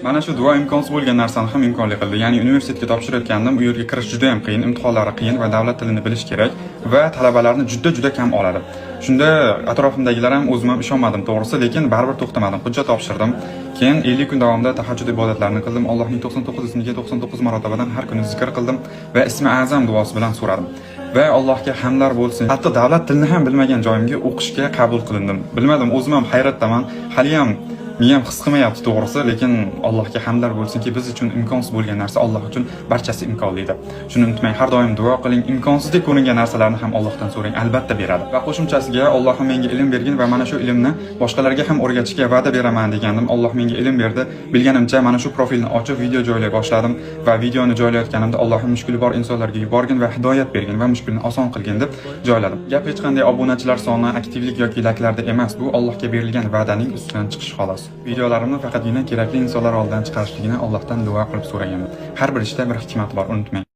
Mana shu duo imkonsiz bo'lgan narsani ham imkonli qildi. Ya'ni universitetga topshirayotgandim, u yerga kirish juda ham qiyin, imtihonlari qiyin va davlat tilini bilish kerak va talabalarni juda kam oladi. Shunda atrofimdagilar ham o'zim ham ishonmadim to'g'risi, lekin baribir to'xtamadim. Hujjat topshirdim. Keyin 50 kun davomida tahajjud ibodatlarini qildim. Allohning 99 ismiga 99 marotabadan har kuni zikr qildim va ismi azam duosi bilan so'radim. Va Allohga hamdlar bo'lsin. Hatto davlat tilini ham bilmagan joyimga o'qishga qabul qilindim. Bilmadim, o'zim ham hayratdaman. Hali ham miyam his qilmayapti to'g'risi, lekin Allohga hamdlar bo'lsinki, biz uchun imkonsiz bo'lgan narsa Alloh uchun barchasi imkonli edi. Shuni unutmang, har doim duo qiling. Imkonsizdek ko'ringan narsalarni ham Allohdan so'rang, albatta beradi. Va qo'shimchasiga Allohim menga ilm bergan va mana shu ilmni boshqalarga ham o'rgatishga va'da beraman degandim. Alloh menga ilm berdi. Bilganimcha mana shu profilni ochib video joylay boshladim va videoni joylayotganimda Allohim mushkuli bor insonlarga yuborgin va hidoyat bergin va mushkulni oson qilgin deb joyladim. Gap hech qanday obunachilar soni, aktivlik yoki layklarda emas, bu Allohga berilgan va'daning ustidan chiqish xolos. Videolarimni faqatgina kerakli insonlar oldidan chiqarishligini Allohdan duo qilib so'raganman. Har bir ishda bir hikmat bor, unutmang.